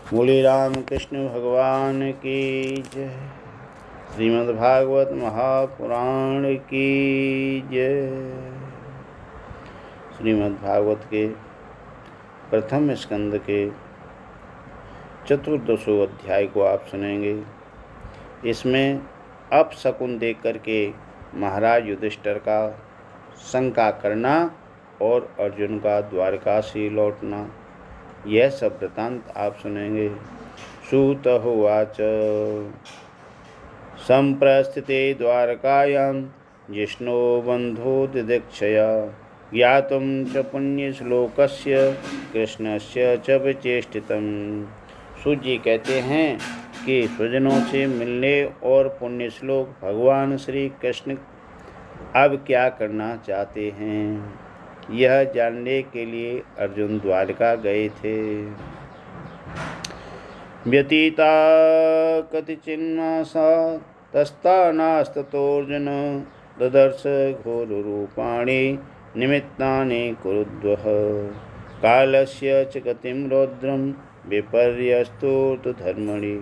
बोले रामकृष्ण भगवान की जय। श्रीमद्भागवत महापुराण की जय। श्रीमद्भागवत के प्रथम स्कंद के चतुर्दशों अध्याय को आप सुनेंगे। इसमें अपशकुन देख करके महाराज युधिष्ठिर का शंका करना और अर्जुन का द्वारका से लौटना, यह सब वृतांत आप सुनेंगे। सूत होवाच संप्रस्थिते द्वारकायां जिष्णो बंधो दिदीक्षया ज्ञातुं च पुण्यश्लोकस्य कृष्णस्य च विचेष्टितम्। सूत जी कहते हैं कि स्वजनों से मिलने और पुण्य श्लोक भगवान श्री कृष्ण अब क्या करना चाहते हैं, यह जानने के लिए अर्जुन द्वारका गए थे। व्यतीता कतिचिन्मासा तस्थानास्ततोऽर्जुन ददर्श घोररूपाणि निमित्तानि कुरुद्वः कालस्य च गतिं रौद्रं विपर्यस्तु धर्मणि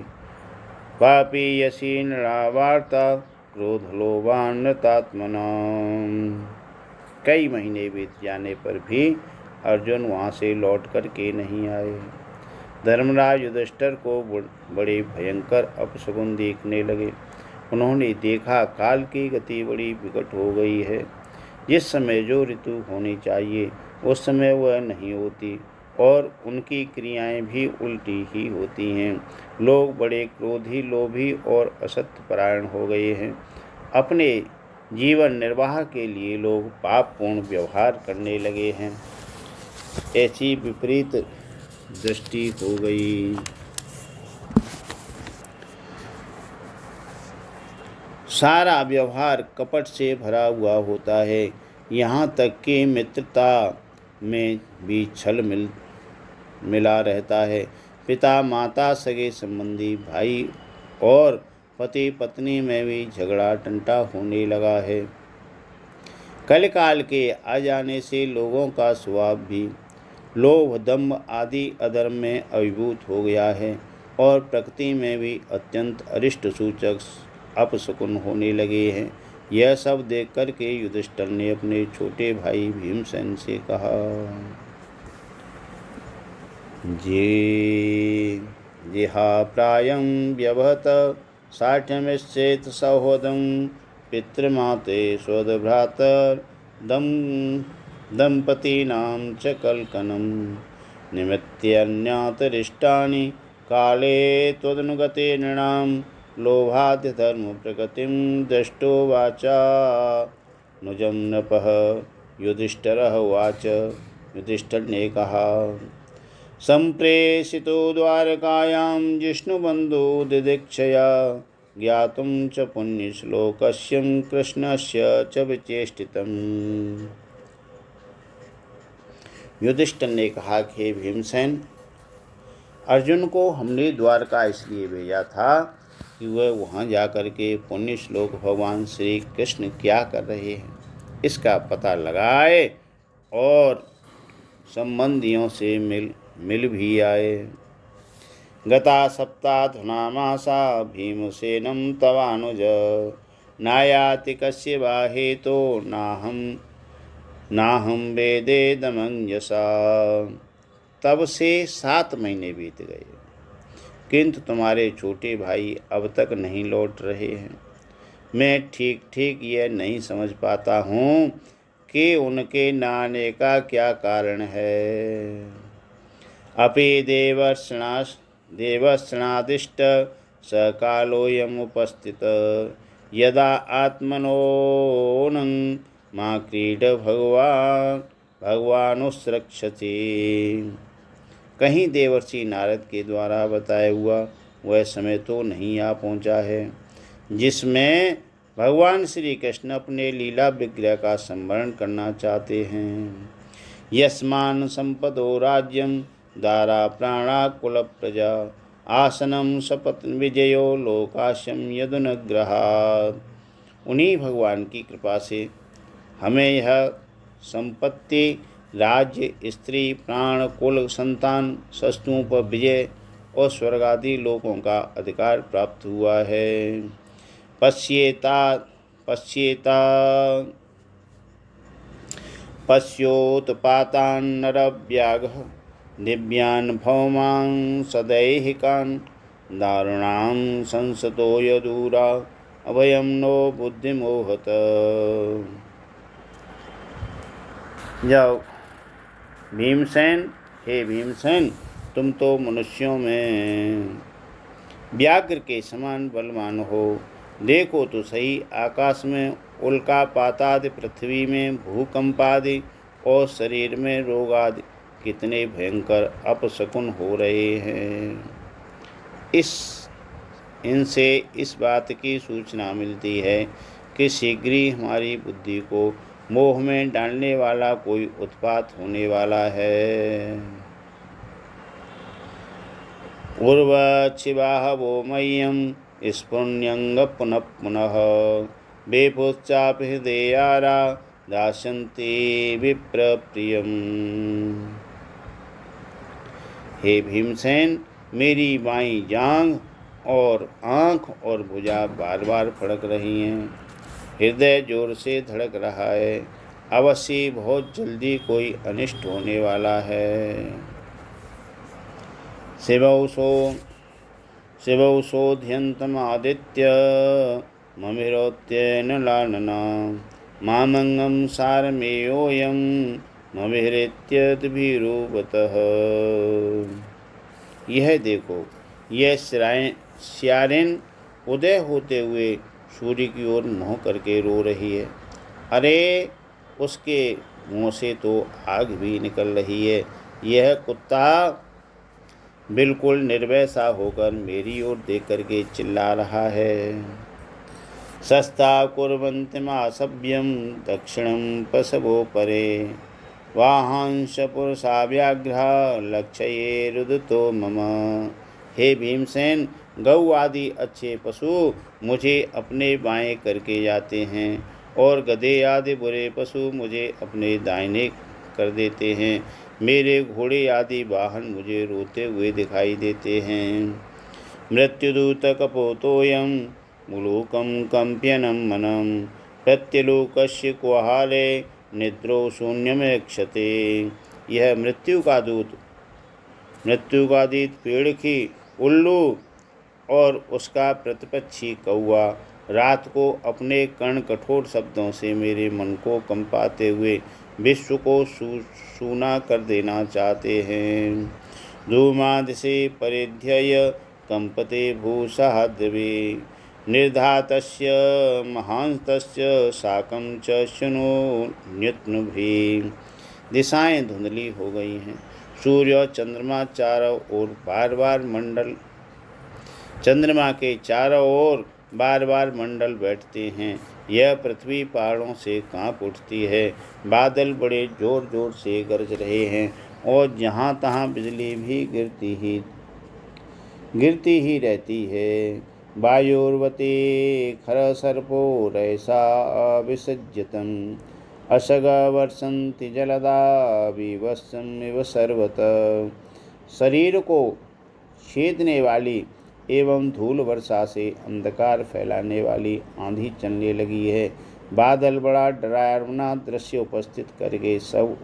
पापीयसी नरावार्ता क्रोधलोभान्नतात्मना। कई महीने बीत जाने पर भी अर्जुन वहाँ से लौट कर के नहीं आए। धर्मराज युधिष्ठिर को बड़े भयंकर अपशकुन देखने लगे। उन्होंने देखा काल की गति बड़ी विकट हो गई है। जिस समय जो ऋतु होनी चाहिए उस समय वह नहीं होती और उनकी क्रियाएं भी उल्टी ही होती हैं। लोग बड़े क्रोधी, लोभी और असत्यपरायण हो गए हैं। अपने जीवन निर्वाह के लिए लोग पापपूर्ण व्यवहार करने लगे हैं। ऐसी विपरीत दृष्टि हो गई। सारा व्यवहार कपट से भरा हुआ होता है। यहाँ तक कि मित्रता में भी छल मिला रहता है। पिता माता, सगे संबंधी, भाई और पति पत्नी में भी झगड़ा टंटा होने लगा है। कलिकाल के आ जाने से लोगों का स्वभाव भी लोभ, दंभ आदि अधर्म में अभिभूत हो गया है और प्रकृति में भी अत्यंत अरिष्ट सूचक अपशकुन होने लगे हैं। यह सब देख कर के युधिष्ठिर ने अपने छोटे भाई भीमसेन से कहा, जिहा प्रायं व्यवहत साठ्यमिश्चेत सौहृदं पितृमाते स्वदभ्रातर दंपतीनां च कल्कनं निमित्त्यन्यातरिष्टानि काले त्वदनुगते नृणां लोभाद्य धर्म प्रकृतिं दृष्टो वाचा नुजं नपः। युधिष्ठिरः उवाच। युधिष्ठिर ने कहा, संप्रेषितो द्वारकायां जिष्णुबन्धो दिदीक्षया ज्ञातुं च पुण्यश्लोकस्य कृष्णस्य च विचेष्टितम्। युधिष्ठिर ने कहा कि भीमसेन, अर्जुन को हमने द्वारका इसलिए भेजा था कि वह वहाँ जाकर के पुण्य श्लोक भगवान श्री कृष्ण क्या कर रहे हैं इसका पता लगाए और संबंधियों से मिल भी आए। गता सप्ताधुना मासा भीमसेनं तवानुज नायाति कस्य वा हेतो नाहं वेदेदमंजसा। तब से 7 महीने बीत गए, किंतु तुम्हारे छोटे भाई अब तक नहीं लौट रहे हैं। मैं ठीक ठीक यह नहीं समझ पाता हूँ कि उनके न आने का क्या कारण है। अपि देवर्षणादिष्ट सकालोऽयम् उपस्थित यदा आत्मनोनं मा क्रीड भगवानुस्रक्षति। कहीं देवर्षि नारद के द्वारा बताया हुआ वह समय तो नहीं आ पहुँचा है जिसमें भगवान श्री कृष्ण अपने लीला विग्रह का संवरण करना चाहते हैं। यस्मान संपदो राज्यम दारा प्राणा कुल प्रजा आसनम सपत विजयो लोकाशम यदुनग्रहात्। उन्हीं भगवान की कृपा से हमें यह संपत्ति, राज्य, स्त्री, प्राण, कुल, संतान, शत्रुओं पर विजय और स्वर्ग आदि लोकों का अधिकार प्राप्त हुआ है। पश्येता पश्येता पश्योत्पातान्नरव्याघ्रः दिव्यान् भौमान् सदैहिकान् दारुणां संसतो यदूरा अभयं नो बुद्धिमोहत। जाओ भीमसेन, हे भीमसेन, तुम तो मनुष्यों में व्याघ्र के समान बलवान हो। देखो तो सही, आकाश में उल्कापात आदि, पृथ्वी में भूकंप आदि और शरीर में रोग आदि कितने भयंकर अपशकुन हो रहे हैं। इनसे इस बात की सूचना मिलती है कि शीघ्र ही हमारी बुद्धि को मोह में डालने वाला कोई उत्पात होने वाला है। उर्वच्छिवाहवो मह्यं स्फुरन्यंग पुनः पुनः बेपुश्चापि हृदयारा दास्यन्ति विप्रप्रियम्। हे भीमसेन, मेरी बाईं जांघ और आँख और भुजा बार बार फड़क रही हैं। हृदय जोर से धड़क रहा है। अवश्य बहुत जल्दी कोई अनिष्ट होने वाला है। शिवौषोध्यन्तमादित्य ममिरोत्येन लानना मामंगम सारमेयोऽयं ममिहृत्यद्भिरूपतः। यह देखो, यह स्यारिन उदय होते हुए सूर्य की ओर मुँह करके रो रही है। अरे, उसके मुँह से तो आग भी निकल रही है। यह कुत्ता बिल्कुल निर्भय सा होकर मेरी ओर देख करके चिल्ला रहा है। सस्ता कुर्वन्तिमासभ्यं दक्षिणं पशवो परे वाहांश पुरुषा व्याघ्रा लक्ष्ये रुदतो मम। हे भीमसेन, गौ आदि अच्छे पशु मुझे अपने बाएं करके जाते हैं और गधे आदि बुरे पशु मुझे अपने दाहिने कर देते हैं। मेरे घोड़े आदि वाहन मुझे रोते हुए दिखाई देते हैं। मृत्युदूत कपोतोयं मुलूकं कंप्यनं मनम प्रत्यलोकस्य कुहाले निद्रो शून्यमेक्षते। यह मृत्यु का दूत पेड़खी, उल्लू और उसका प्रतिपक्षी कौआ रात को अपने कर्ण कठोर शब्दों से मेरे मन को कंपाते हुए विश्व को सूना कर देना चाहते हैं। धूमादिशे परिध्यय कंपते भूसहाद्रवे निर्धातस्य महांस्तस्य साकं च शृणोन्युत्नुभिः। दिशाएं धुंधली हो गई हैं। सूर्य और चंद्रमा के चारों ओर बार बार मंडल बैठते हैं। यह पृथ्वी पहाड़ों से कांप उठती है। बादल बड़े जोर जोर से गरज रहे हैं और जहाँ तहाँ बिजली भी गिरती ही रहती है। वायुर्वते खरसर्पो रैसा विसज्जतम् अशग वर्षन्ति जलदा विवस्मिव सर्वतः। शरीर को छेदने वाली एवं धूल वर्षा से अंधकार फैलाने वाली आंधी चलने लगी है। बादल बड़ा डरावना दृश्य उपस्थित करके सब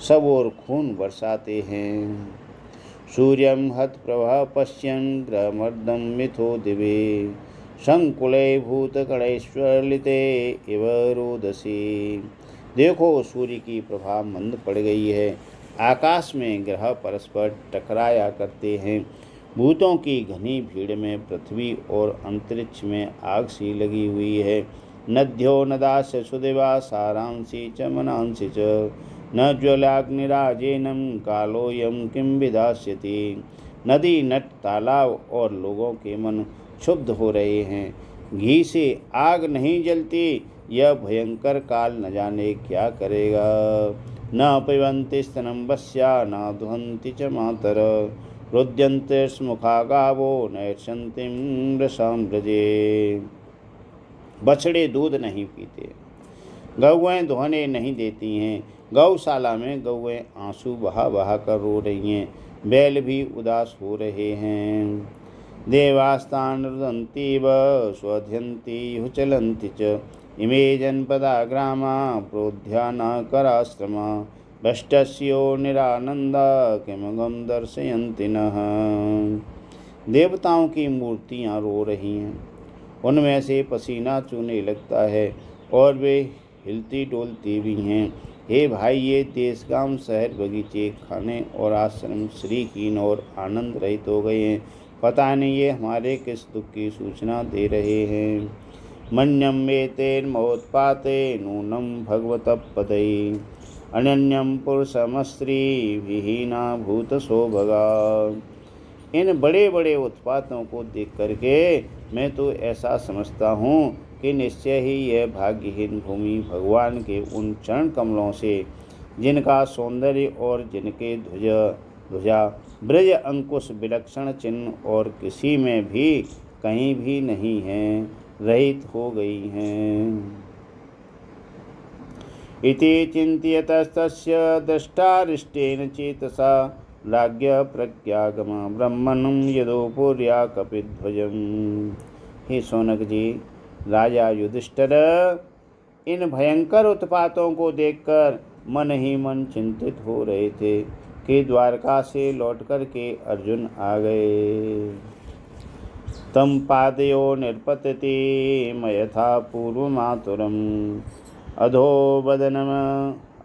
ओर खून बरसाते हैं। सूर्यं हतप्रभः पश्यन् ग्रहमर्दं मिथो दिवे संकुले भूतकणैश्वर्लिते इव रोदसी। देखो, सूर्य की प्रभा मंद पड़ गई है। आकाश में ग्रह परस्पर टकराया करते हैं। भूतों की घनी भीड़ में पृथ्वी और अंतरिक्ष में आग सी लगी हुई है। नद्यो नदास्य सुदेवा सारांसी च मनांसी च न ज्वलाग्निराजेनम कालोयम किम विधास्यति। नदी, नट, तालाब और लोगों के मन क्षुब्ध हो रहे हैं। घी से आग नहीं जलती, यह भयंकर काल न जाने क्या करेगा। न पिबन्ति स्तनं वस्या न दुहन्ति च मातर रुद्यन्ते स्मुखा गावो नैषन्तिं वृषां व्रजे। बछड़े दूध नहीं पीते, गौएं दुहने नहीं देती हैं। गौशाला में गौएं आंसू बहा बहा कर रो रही हैं। बैल भी उदास हो रहे हैं। देवास्तान् रुदन्तीव स्वध्यन्ति हुचलन्ति च इमे जनपदा ग्रामा प्रोद्यानकराश्रमा भ्रष्टस्यो निरानन्दा किमगम दर्शयन्ति नः। देवताओं की मूर्तियाँ रो रही हैं, उनमें से पसीना चूने लगता है और वे हिलती डोलती भी हैं। हे भाई, ये देश गांव शहर बगीचे खाने और आश्रम श्रीहीन और आनंद रहित हो गए हैं। पता नहीं ये हमारे किस दुख की सूचना दे रहे हैं। मन्यम मे तेन महोत्पाते नूनम भगवत पदई अनन्यम पुरुषमस्त्री विहीना भूत शोभगा। इन बड़े बड़े उत्पातों को देख करके मैं तो ऐसा समझता हूँ कि निश्चय ही यह भाग्यहीन भूमि भगवान के उन चरण कमलों से, जिनका सौंदर्य और जिनके ध्वजा ब्रज अंकुश विलक्षण चिन्ह और किसी में भी कहीं भी नहीं है, रहित हो गई हैं। इति चिंत्यतस्तस्य दृष्टारिष्टेन चेतसा लाग्य प्रज्ञागमा ब्रह्मणं यदोपुर्या कपिध्वजम्। हे शौनक जी, राजा युधिष्ठिर इन भयंकर उत्पातों को देखकर मन ही मन चिंतित हो रहे थे कि द्वारका से लौटकर के अर्जुन आ गए। तम पादयो निर्पतति मयथा पूर्वमातुरम्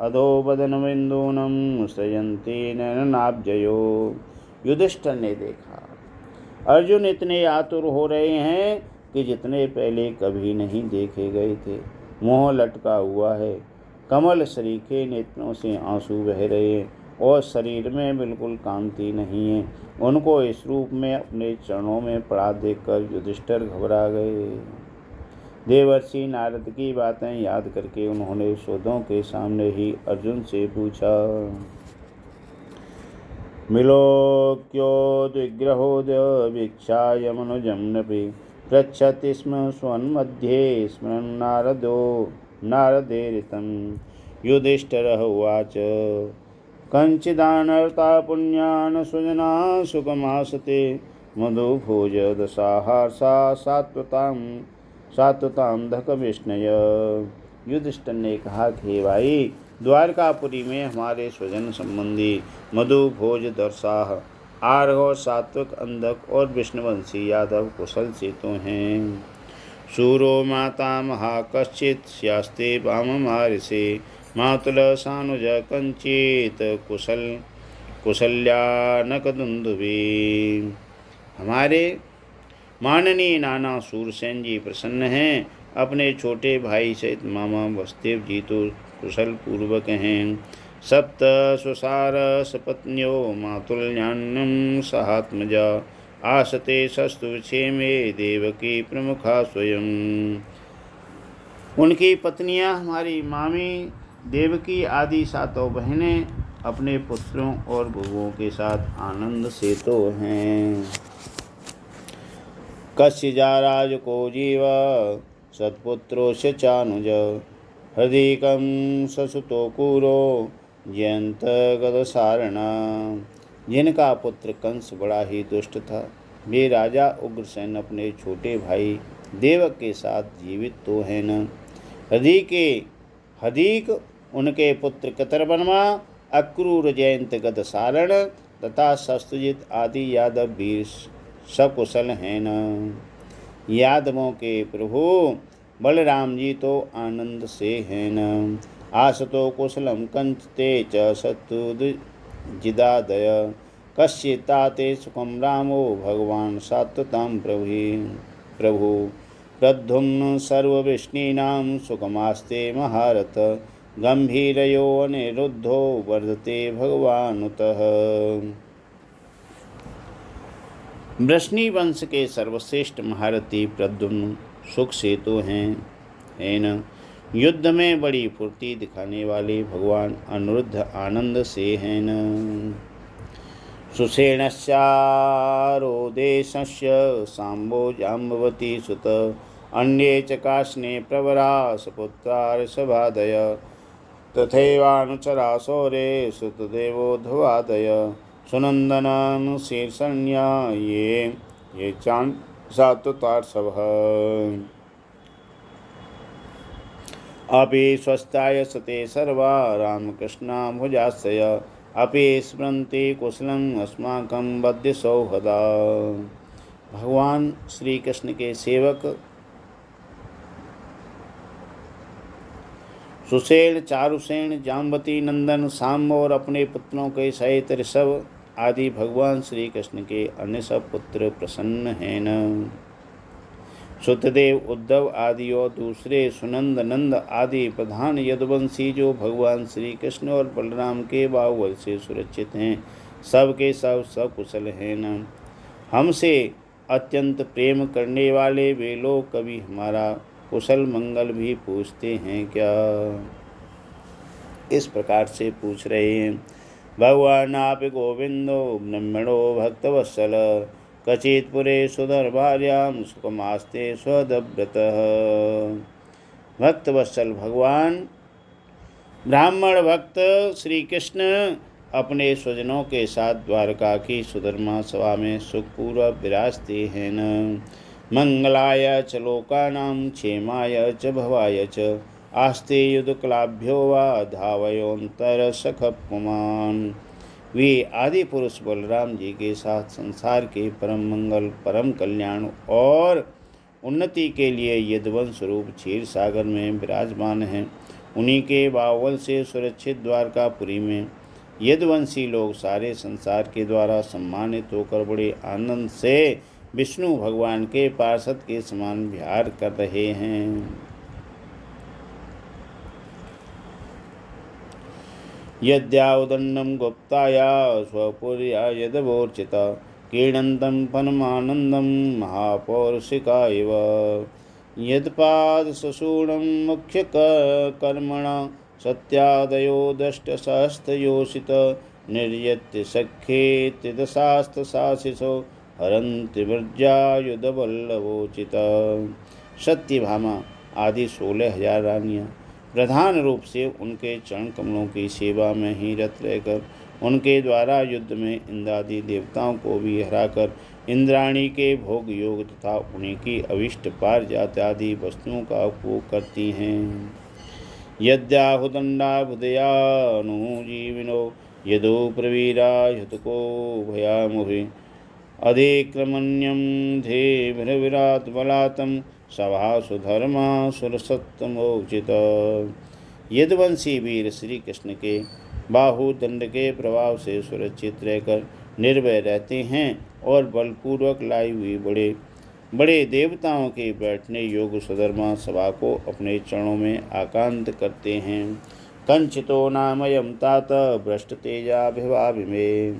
अधोबदनमिन्दूनं सृजन्ति नयनाब्जयो। युधिष्ठिर ने देखा अर्जुन इतने आतुर हो रहे हैं कि जितने पहले कभी नहीं देखे गए थे। मुँह लटका हुआ है, कमल सरीखे नेत्रों से आंसू बह रहे हैं और शरीर में बिल्कुल कांति नहीं है। उनको इस रूप में अपने चरणों में पड़ा देखकर युधिष्ठिर घबरा गए। देवर्षि नारद की बातें याद करके उन्होंने सौदों के सामने ही अर्जुन से पूछा। मिलोक्योद्विग्रहोद वीक्षाय मनुजं नपि पृच्छति स्म स्वन्मध्ये स्मरन् नारदेरितं। युधिष्ठिरः उवाच कञ्चिदानर्ता पुण्यान् सुजना सुखमासते मधुभोज दशाहर्षा सात्वतांधक विष्णय। युधिष्ठिर ने कहा कि भाई, द्वारकापुरी में हमारे स्वजन संबंधी मधु भोज दर्शाह आर्घ सात्विक अंधक और विष्णुवंशी यादव कुशल से तो हैं। शूरो माता महा कश्चित स्यास्ते वाममारिषे मातुल सानुज कंचित कुशल्यानकदुंदुभि। हमारे माननीय नाना सूरसेन जी प्रसन्न हैं। अपने छोटे भाई सहित मामा वसुदेव जी तो कुशल पूर्वक हैं। सप्त सुसार सपत्न्यो मातुल्यान्नं सहात्मजा आसते सस्तु क्षेमे देवकी प्रमुखा स्वयं। उनकी पत्नियां हमारी मामी देवकी आदि सातों बहनें अपने पुत्रों और बहुओं के साथ आनंद से तो हैं। कस्यजाराज को जीव सत्पुत्रोस्य चानुज हृदिकं ससुतो कूरो जयंत गदसारणा। जिनका पुत्र कंस बड़ा ही दुष्ट था, वे राजा उग्रसेन अपने छोटे भाई देवक के साथ जीवित तो हैं न। हदीक उनके पुत्र कतरबनमा, अक्रूर जयंत गदसारण तथा शस्त्रजित आदि यादव वीर सकुशल हैं न। यादवों के प्रभु बलराम जी तो आनंद से हैं न। आसतो कुशलम कंचते च शत्रुजिदादय कश्चित्ताते सुखम रामो भगवान सात्वतां प्रभु प्रद्युम्न सर्ववृष्णीनां सुखमास्ते महारथ गंभीरयो अनिरुद्धो वर्धते भगवानुतः। वृष्णि वंश के सर्वश्रेष्ठ महारथी प्रद्युम्न सुख से तो हैं न। युद्ध में बड़ी फुर्ती दिखाने वाले भगवान अनिरुद्ध आनंद से हैं न। सुषेणस्यारो देशस्य सांबो जाम्बवती सुत अन्ये चकास्ने प्रवरा सपुत्रार सभादय तथैवानुचरा सौरे सुतदेवोऽध्वादय सुनंदनन शीर्षण्या ये चांद सात्वतार सब अपि स्वस्थाय सते सर्वा रामकृष्णा भुजाश्रय अपि स्मरन्ति कुशलम् अस्माकं बद्ध सौहृदा। भगवान श्री कृष्ण के सेवक सुशेल, चारुसेन, जाम्बती नंदन, सांब और अपने पुत्रों के सहित ऋषभ आदि भगवान श्री कृष्ण के अन्य सब पुत्र प्रसन्न हैं न। सुतदेव, उद्धव आदि और दूसरे सुनंद, नंद आदि प्रधान यदुवंशी जो भगवान श्री कृष्ण और बलराम के बाहुबल से सुरक्षित हैं, सब के सब सकुशल हैं न। हमसे अत्यंत प्रेम करने वाले वे लोग कभी हमारा कुशल मंगल भी पूछते हैं क्या? इस प्रकार से पूछ रहे हैं। भगवान आप गोविंदो ब्रह्मणो भक्तवत्सल कचित्पुरे सुधर्भार्यां सुखमास्ते स्वदव्रतः। भक्तवत्सल भगवान ब्राह्मण भक्त श्री कृष्ण अपने स्वजनों के साथ द्वारका की सुधर्मा सभा में सुखपूर्वक विराजते हैं न। मंगलाय च लोकानां क्षेमाय च भवाय च आस्ते युद्धकलाभ्यो वा धावयोऽन्तर सख पुमान्। वे आदि पुरुष बलराम जी के साथ संसार के परम मंगल, परम कल्याण और उन्नति के लिए यदुवंश रूप क्षीर सागर में विराजमान हैं। उन्हीं के बाहुबल से सुरक्षित द्वारकापुरी में यदुवंशी लोग सारे संसार के द्वारा सम्मानित होकर बड़े आनंद से विष्णु भगवान के पार्षद के समान विहार कर रहे हैं। यद्याउदंडं गुप्ताया स्वपुर्या यदवोर्चिता क्रीडन्तं परमानन्दं महापौरुषिका इव यत्पादशूणं मुख्यकर्मणा सत्यादयो दष्टसहस्रयोषित निर्यत्य सख्ये दशास्तशासिषो हरन्ति वज्रायुधवल्लभोचित। सत्यभामा आदि 16,000 रानियाँ प्रधान रूप से उनके चरण कमलों की सेवा में ही रत रहकर उनके द्वारा युद्ध में इंद्रादि देवताओं को भी हराकर इंद्राणी के भोग योग तथा उन्हीं की अविष्ट पारिजात आदि वस्तुओं का उपभोग करती हैं। यद्याहुदंडाभुदयानुजीविनो यदो प्रवीरा युतको भयामुहि अधिक्रमण्यं धेभिर्विराट बलातं सभासु धर्मा सुरसत्तमोचित। यदुवंशी वीर श्री कृष्ण के बाहुदंड के प्रभाव से सुरक्षित रहकर निर्भय रहते हैं और बलपूर्वक लाई हुई बड़े बड़े देवताओं के बैठने योग्य सुधर्मा सभा को अपने चरणों में आकांत करते हैं। कंचितो नामयं तात भ्रष्ट तेजाभिभाविमे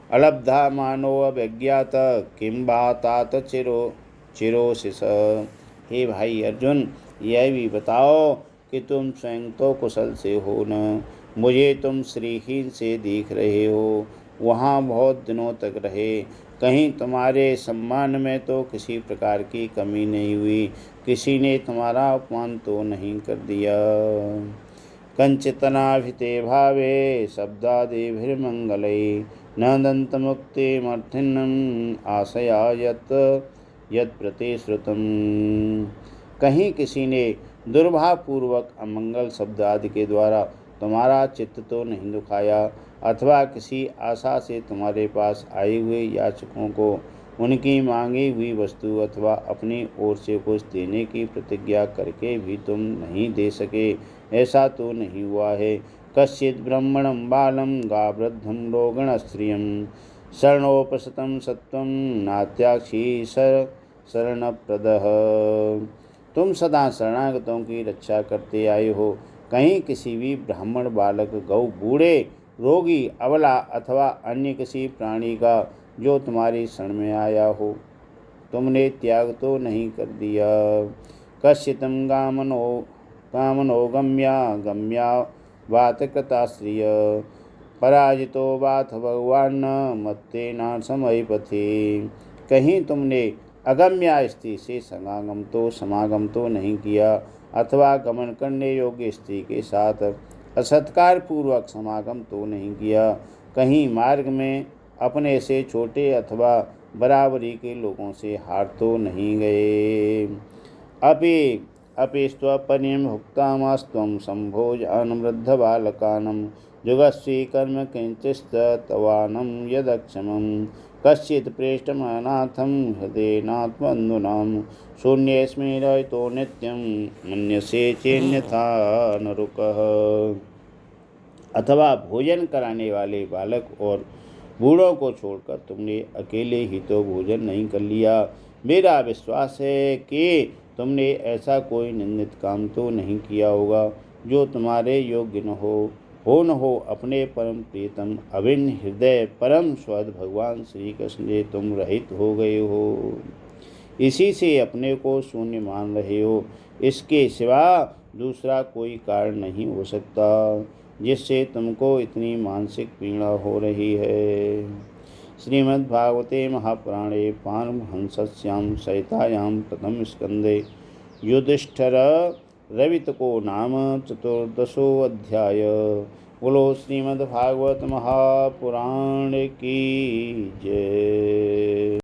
अलब्धा मानो अभिज्ञात किं बा तात चिरोशिष। हे भाई अर्जुन, यह भी बताओ कि तुम स्वयं तो कुशल से हो न। मुझे तुम श्रीहीन से देख रहे हो, वहाँ बहुत दिनों तक रहे, कहीं तुम्हारे सम्मान में तो किसी प्रकार की कमी नहीं हुई, किसी ने तुम्हारा अपमान तो नहीं कर दिया। कंचितनाभिते भावे शब्दादिभिर्मंगलै न दंतमुक्तिमर्थिन्नम् आशया यत् प्रतिश्रुतम्। कहीं किसी ने दुर्भावपूर्वक अमंगल शब्द आदि के द्वारा तुम्हारा चित्त तो नहीं दुखाया, अथवा किसी आशा से तुम्हारे पास आए हुए याचकों को उनकी मांगी हुई वस्तु अथवा अपनी ओर से कुछ देने की प्रतिज्ञा करके भी तुम नहीं दे सके, ऐसा तो नहीं हुआ है। कश्चित् ब्रह्मणं बालं गावृद्धं रोगणस्त्रियं शरणोपसतं सत्वं नात्याक्षी शरणप्रदः। तुम सदा शरणागतों की रक्षा करते आए हो। कहीं किसी भी ब्राह्मण बालक, गौ, बूढ़े, रोगी, अबला अथवा अन्य किसी प्राणी का जो तुम्हारी शरण में आया हो तुमने त्याग तो नहीं कर दिया। कश्चितं कामनो गम्या वात कृताश्रिय पराजितो वाथ भगवान मत्तेना समय पथि। कहीं तुमने अगम्या स्त्री से समागम तो नहीं किया, अथवा गमन करने योग्य स्त्री के साथ असत्कार पूर्वक समागम तो नहीं किया। कहीं मार्ग में अपने से छोटे अथवा बराबरी के लोगों से हार तो नहीं गए। अपि स्वपरिमुक्तामस्त्वं संभोज अनुवृद्धबालकानं जुगस्वी कर्म किञ्चिस्तवानं यदक्षमं कश्चित् पृष्ठमनाथं हृदयेनात्मन्धुनां शून्येऽस्मिन् रहितो नित्यं मन्यसे चेन्यथा नरुकः। अथवा भोजन कराने वाले बालक और बूढ़ों को छोड़कर तुमने अकेले ही तो भोजन नहीं कर लिया। मेरा विश्वास है कि तुमने ऐसा कोई निंदित काम तो नहीं किया होगा जो तुम्हारे योग्य न हो अपने परम प्रीतम अभिन्न हृदय परम स्वद भगवान श्री कृष्ण से तुम रहित हो गए हो। इसी से अपने को शून्य मान रहे हो। इसके सिवा दूसरा कोई कारण नहीं हो सकता जिससे तुमको इतनी मानसिक पीड़ा हो रही है। श्रीमद्भागवते महापुराणे पारमहंस्यां संहितायां प्रथम स्कंदे युधिष्ठिर रवितको नाम चतुर्दशोऽध्याय। बोलो श्रीमद्भागवत महापुराण की जय।